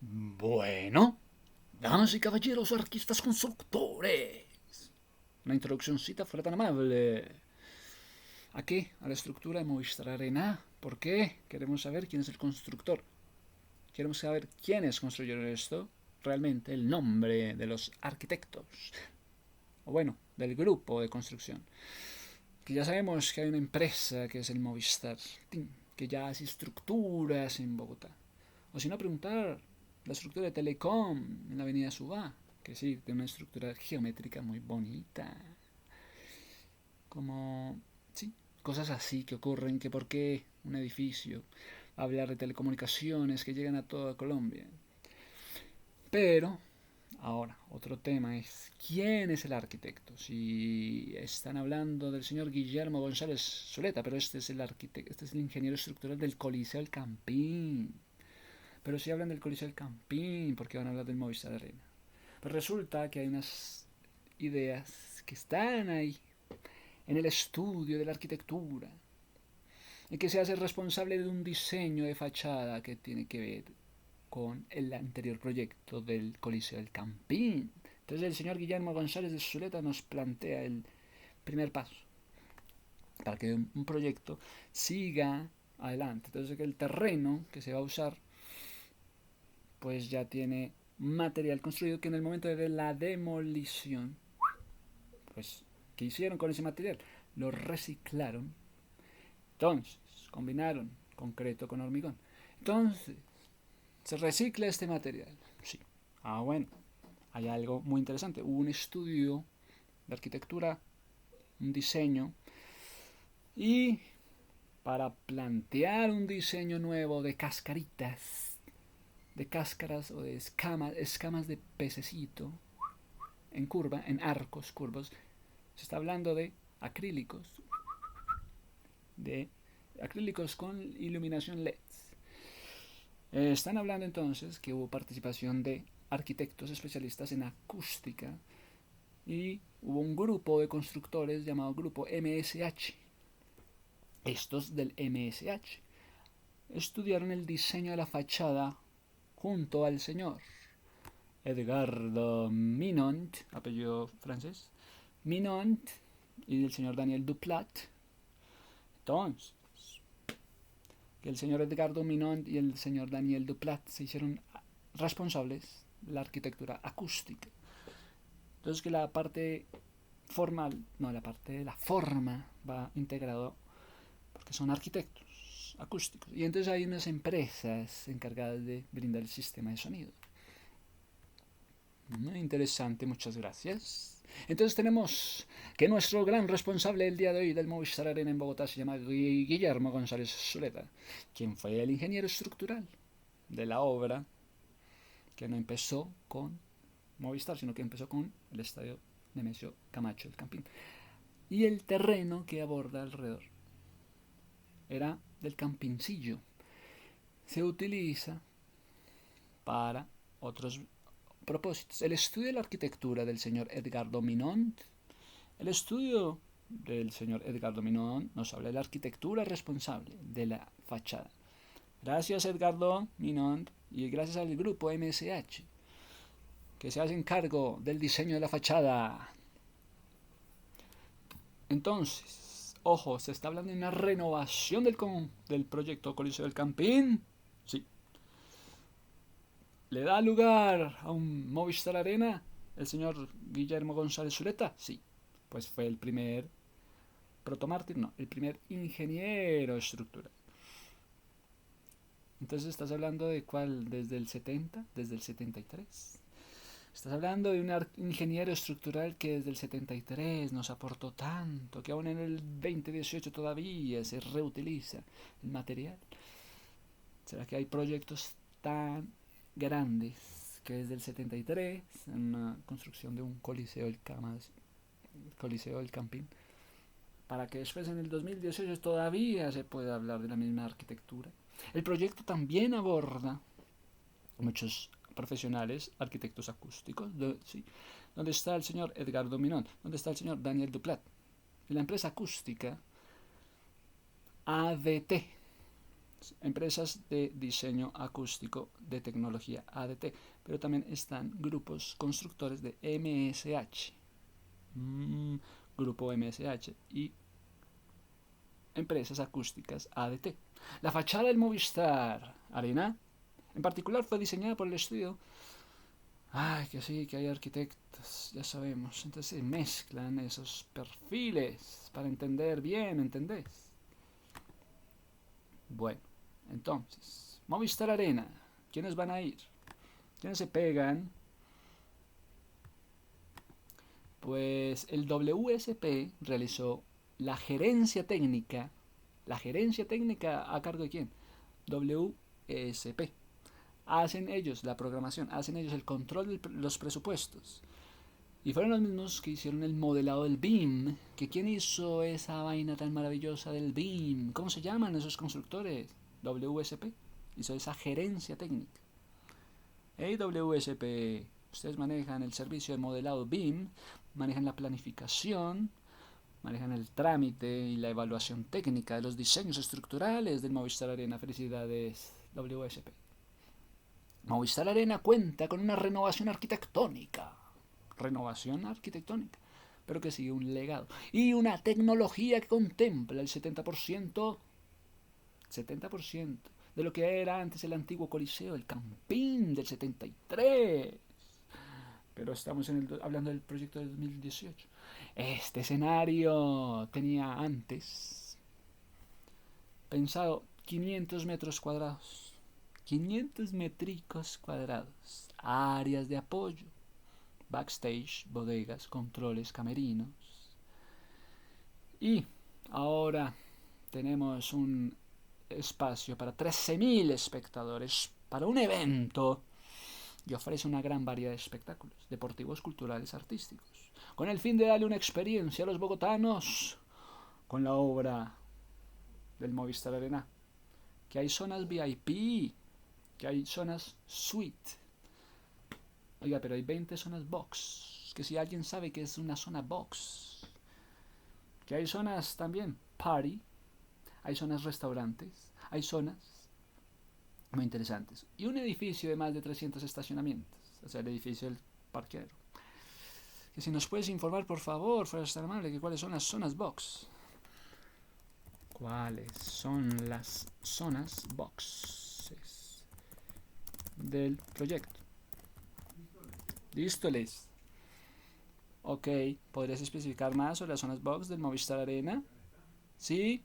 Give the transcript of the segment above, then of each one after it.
Bueno, damas y caballeros, artistas constructores. Una introduccióncita fuera tan amable. Aquí, a la estructura de Movistar Arena. ¿Por qué? Queremos saber quién es el constructor. Queremos saber quiénes construyeron esto. Realmente, el nombre de los arquitectos. O bueno, del grupo de construcción. Que ya sabemos que hay una empresa que es el Movistar, que ya hace estructuras en Bogotá. O si no, preguntar la estructura de Telecom en la avenida Suba, que sí, tiene una estructura geométrica muy bonita. Como, sí, cosas así que ocurren, que por qué un edificio, hablar de telecomunicaciones que llegan a toda Colombia. Pero, ahora, otro tema es, ¿quién es el arquitecto? Si están hablando del señor Guillermo González Zuleta, pero este es el arquitecto, este es el ingeniero estructural del Coliseo del Campín. Pero si hablan del Coliseo del Campín, ¿por qué van a hablar del Movistar Arena? Pues resulta que hay unas ideas que están ahí, en el estudio de la arquitectura, y que se hace responsable de un diseño de fachada que tiene que ver con el anterior proyecto del Coliseo del Campín. Entonces el señor Guillermo González de Zuleta nos plantea el primer paso para que un proyecto siga adelante. Entonces el terreno que se va a usar pues ya tiene material construido que en el momento de la demolición, pues, ¿qué hicieron con ese material? Lo reciclaron. Entonces, combinaron concreto con hormigón. Entonces, ¿se recicla este material? Sí. Ah, bueno, hay algo muy interesante. Hubo un estudio de arquitectura, un diseño, y para plantear un diseño nuevo de cascaritas, de cáscaras o de escamas de pececito, en curva, en arcos curvos, se está hablando de acrílicos con iluminación LED. Están hablando entonces que hubo participación de arquitectos especialistas en acústica y hubo un grupo de constructores llamado Grupo MSH. Estos del MSH estudiaron el diseño de la fachada junto al señor Edgardo Minont, apellido francés, Minont, y del señor Daniel Duplat. Entonces, que el señor Edgardo Minont y el señor Daniel Duplat se hicieron responsables de la arquitectura acústica. Entonces que la parte formal, no, la parte de la forma va integrado porque son arquitectos acústicos. Y entonces hay unas empresas encargadas de brindar el sistema de sonido. Muy interesante, muchas gracias. Entonces tenemos que nuestro gran responsable el día de hoy del Movistar Arena en Bogotá se llama Guillermo González Zuleta, quien fue el ingeniero estructural de la obra que no empezó con Movistar, sino que empezó con el estadio Nemesio Camacho del Campín. Y el terreno que aborda alrededor era del Campincillo. Se utiliza para otros propósitos. El estudio de la arquitectura del señor Edgardo Minont. El estudio del señor Edgardo Minont nos habla de la arquitectura responsable de la fachada. Gracias Edgardo Minont y gracias al grupo MSH que se hacen cargo del diseño de la fachada. Entonces, ojo, se está hablando de una renovación del proyecto Coliseo del Campín. Sí. ¿Le da lugar a un Movistar Arena el señor Guillermo González Zuleta? Sí. Pues fue el primer protomártir, no, el primer ingeniero estructural. Entonces estás hablando de cuál, desde el 70, desde el 73. Estás hablando de un ingeniero estructural que desde el 73 nos aportó tanto, que aún en el 2018 todavía se reutiliza el material. ¿Será que hay proyectos tan grandes que desde el 73, en una construcción de un coliseo del Coliseo del Campín, para que después en el 2018 todavía se pueda hablar de la misma arquitectura? El proyecto también aborda muchos profesionales, arquitectos acústicos, sí, donde está el señor Edgardo Minón, donde está el señor Daniel Duplat. Y la empresa acústica ADT, empresas de diseño acústico de tecnología ADT, pero también están grupos constructores de MSH, grupo MSH y empresas acústicas ADT. La fachada del Movistar Arena, en particular, fue diseñada por el estudio. Ay, que sí, que hay arquitectos, ya sabemos. Entonces se mezclan esos perfiles para entender bien, ¿entendés? Bueno, entonces, Movistar Arena, ¿quiénes van a ir? ¿Quiénes se pegan? Pues el WSP realizó la gerencia técnica. ¿La gerencia técnica a cargo de quién? WSP. Hacen ellos la programación, hacen ellos el control de los presupuestos. Y fueron los mismos que hicieron el modelado del BIM. ¿Que quién hizo esa vaina tan maravillosa del BIM? ¿Cómo se llaman esos constructores? WSP. Hizo esa gerencia técnica. Hey WSP, ustedes manejan el servicio de modelado BIM, manejan la planificación, manejan el trámite y la evaluación técnica de los diseños estructurales del Movistar Arena. Felicidades, WSP. Movistar Arena cuenta con una renovación arquitectónica, pero que sigue un legado y una tecnología que contempla el 70% de lo que era antes el antiguo Coliseo, el Campín del 73. Pero estamos hablando del proyecto del 2018. Este escenario tenía antes pensado 500 metros cuadrados. 500 métricos cuadrados. Áreas de apoyo. Backstage, bodegas, controles, camerinos. Y ahora tenemos un espacio para 13.000 espectadores para un evento y ofrece una gran variedad de espectáculos deportivos, culturales, artísticos, con el fin de darle una experiencia a los bogotanos con la obra del Movistar Arena, que hay zonas VIP, que hay zonas suite. Oiga, pero hay 20 zonas box, que si alguien sabe que es una zona box, que hay zonas también party, hay zonas restaurantes, hay zonas muy interesantes. Y un edificio de más de 300 estacionamientos, o sea, el edificio del parqueadero. Que si nos puedes informar, por favor, fueras tan amable, que cuáles son las zonas box. ¿Cuáles son las zonas boxes del proyecto? Lístoles. Ok, ¿podrías especificar más sobre las zonas box del Movistar Arena? ¿Sí?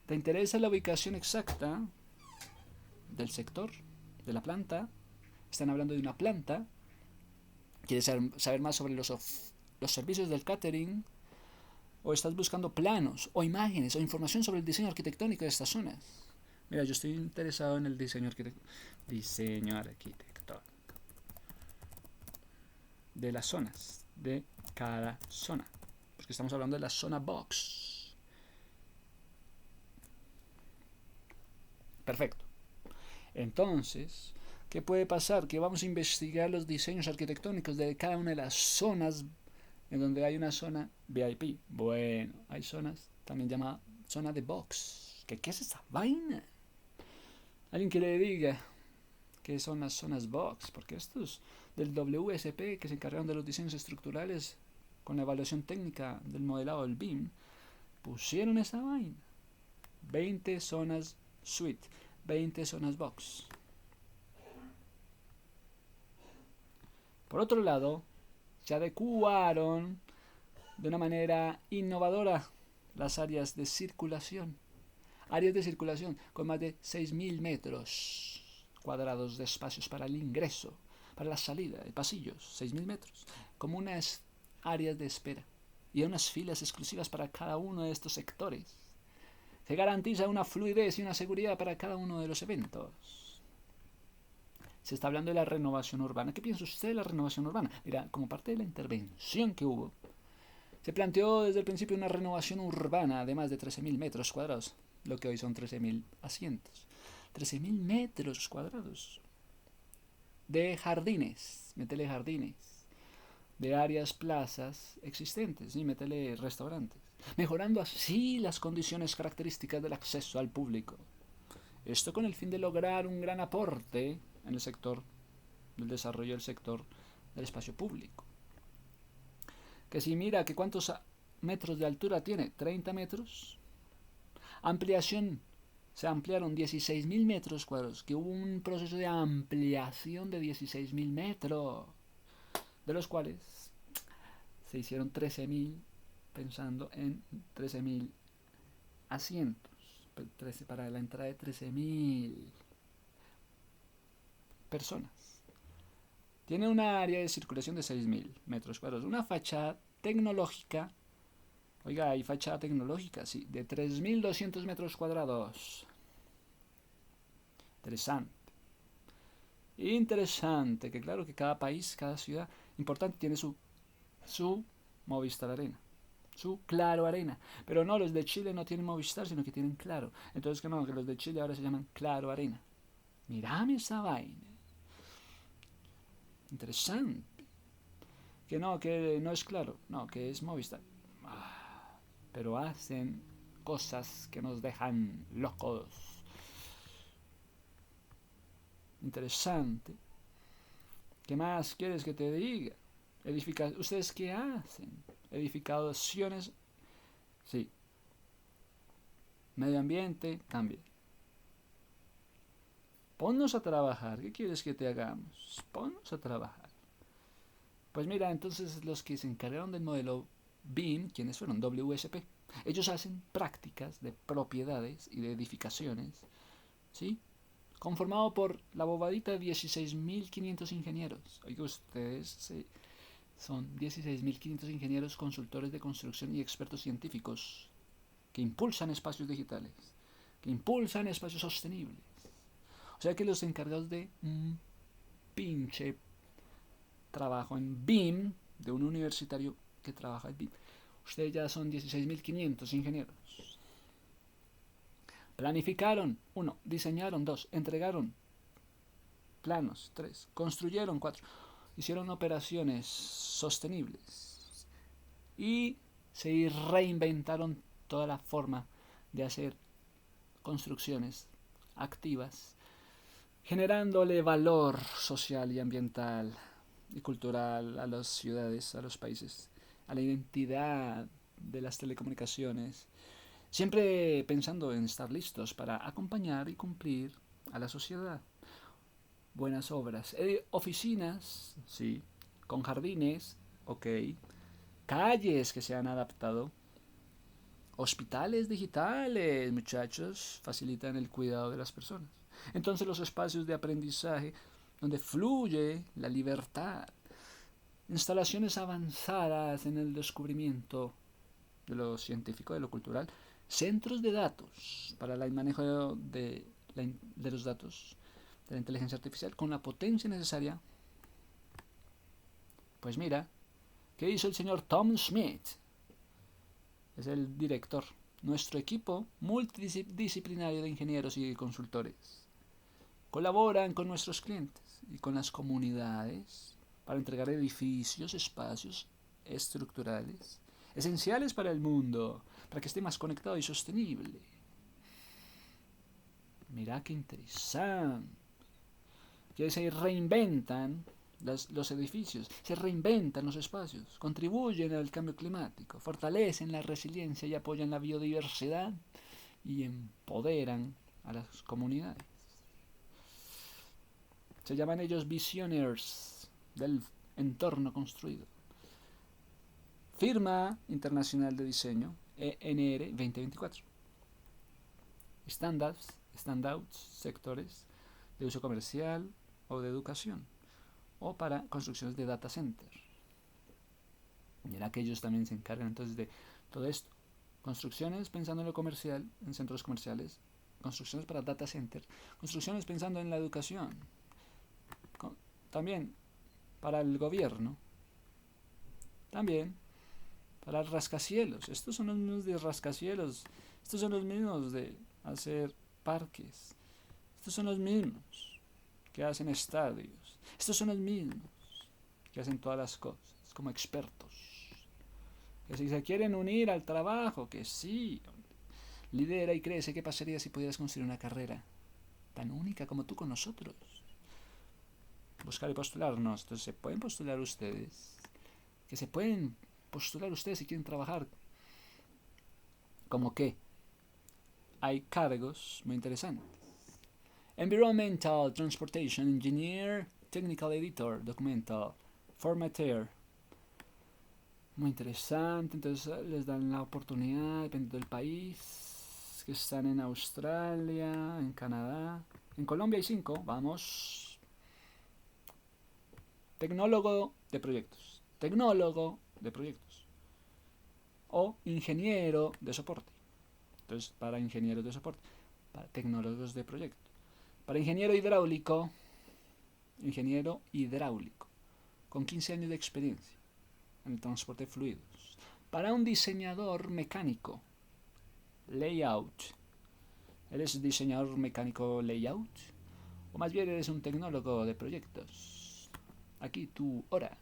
¿Te interesa la ubicación exacta del sector, de la planta? Están hablando de una planta. ¿Quieres saber más sobre los servicios del catering? ¿O estás buscando planos, o imágenes, o información sobre el diseño arquitectónico de estas zonas? Mira, yo estoy interesado en el diseño arquitectónico de las zonas, de cada zona, porque estamos hablando de la zona box. Perfecto. Entonces, ¿qué puede pasar? Que vamos a investigar los diseños arquitectónicos de cada una de las zonas en donde hay una zona VIP. Bueno, hay zonas también llamadas zona de box. ¿Qué es esa vaina? Alguien que le diga qué son las zonas box, porque estos del WSP que se encargaron de los diseños estructurales con la evaluación técnica del modelado del BIM pusieron esa vaina. 20 zonas suite, 20 zonas box. Por otro lado, se adecuaron de una manera innovadora las áreas de circulación. Áreas de circulación con más de 6.000 metros cuadrados de espacios para el ingreso, para la salida, de pasillos, 6.000 metros, como unas áreas de espera y unas filas exclusivas para cada uno de estos sectores. Se garantiza una fluidez y una seguridad para cada uno de los eventos. Se está hablando de la renovación urbana. ¿Qué piensa usted de la renovación urbana? Mira, como parte de la intervención que hubo, se planteó desde el principio una renovación urbana de más de 13.000 metros cuadrados, lo que hoy son 13.000 asientos. 13.000 metros cuadrados de jardines, métele jardines, de áreas, plazas existentes, y métele restaurantes, mejorando así las condiciones características del acceso al público. Esto con el fin de lograr un gran aporte en el sector del desarrollo del sector del espacio público. Que si mira que cuántos metros de altura tiene, 30 metros. Ampliación, se ampliaron 16.000 metros cuadrados, que hubo un proceso de ampliación de 16.000 metros, de los cuales se hicieron 13.000 pensando en 13.000 asientos para la entrada de 13.000 personas. Tiene una área de circulación de 6.000 metros cuadrados, una fachada tecnológica. Oiga, hay fachada tecnológica, sí, de 3.200 metros cuadrados. Interesante. Interesante, que claro que cada país, cada ciudad importante tiene su Movistar Arena, su Claro Arena. Pero no, los de Chile no tienen Movistar, sino que tienen Claro. Entonces que no, que los de Chile ahora se llaman Claro Arena. Mirame esa vaina. Interesante. Que no es Claro, no, que es Movistar. Pero hacen cosas que nos dejan locos. Interesante. ¿Qué más quieres que te diga? ¿Ustedes qué hacen? Edificaciones. Sí. Medio ambiente, también. Ponnos a trabajar. ¿Qué quieres que te hagamos? Ponnos a trabajar. Pues mira, entonces los que se encargaron del modelo BIM, ¿quiénes fueron? WSP. Ellos hacen prácticas de propiedades y de edificaciones, ¿sí? Conformado por la bobadita de 16.500 ingenieros. Oiga, ustedes son 16.500 ingenieros, consultores de construcción y expertos científicos que impulsan espacios digitales, que impulsan espacios sostenibles. O sea que los encargados de un pinche trabajo en BIM, de un universitario que trabaja en BIM, ustedes ya son 16.500 ingenieros. Planificaron, 1, diseñaron, 2, entregaron planos, 3, construyeron, 4, hicieron operaciones sostenibles y se reinventaron toda la forma de hacer construcciones activas, generándole valor social y ambiental y cultural a las ciudades, a los países, a la identidad de las telecomunicaciones, siempre pensando en estar listos para acompañar y cumplir a la sociedad. Buenas obras. Oficinas, sí, con jardines, ok. Calles que se han adaptado. Hospitales digitales, muchachos, facilitan el cuidado de las personas. Entonces los espacios de aprendizaje donde fluye la libertad. Instalaciones avanzadas en el descubrimiento de lo científico, de lo cultural. Centros de datos para el manejo de los datos de la inteligencia artificial con la potencia necesaria. Pues mira, ¿qué hizo el señor Tom Smith? Es el director. Nuestro equipo multidisciplinario de ingenieros y consultores colaboran con nuestros clientes y con las comunidades para entregar edificios, espacios estructurales esenciales para el mundo, para que esté más conectado y sostenible. Mira qué interesante. Que se reinventan los edificios, se reinventan los espacios, contribuyen al cambio climático, fortalecen la resiliencia y apoyan la biodiversidad y empoderan a las comunidades. Se llaman ellos visionaries del entorno construido. Firma Internacional de Diseño, ENR 2024. Standouts, sectores de uso comercial o de educación, o para construcciones de data center. Mira que ellos también se encargan entonces de todo esto. Construcciones pensando en lo comercial, en centros comerciales, construcciones para data center, construcciones pensando en la educación, también para el gobierno, también para el rascacielos. Estos son los mismos de rascacielos, estos son los mismos de hacer parques, estos son los mismos que hacen estadios, estos son los mismos que hacen todas las cosas como expertos, que si se quieren unir al trabajo, que sí, lidera y crece. ¿Qué pasaría si pudieras construir una carrera tan única como tú con nosotros. Buscar y postularnos. Entonces, ¿se pueden postular ustedes? Que se pueden postular ustedes si quieren trabajar. ¿Cómo qué? Hay cargos muy interesantes. Environmental Transportation Engineer, Technical Editor, Documental, Formatter. Muy interesante, entonces les dan la oportunidad, dependiendo del país, que están en Australia, en Canadá. En Colombia hay 5, vamos. Tecnólogo de proyectos. Tecnólogo de proyectos. O ingeniero de soporte. Entonces, para ingenieros de soporte. Para tecnólogos de proyectos. Para ingeniero hidráulico. Ingeniero hidráulico. Con 15 años de experiencia en el transporte de fluidos. Para un diseñador mecánico. Layout. ¿Eres diseñador mecánico layout? O más bien eres un tecnólogo de proyectos. Aquí tu hora.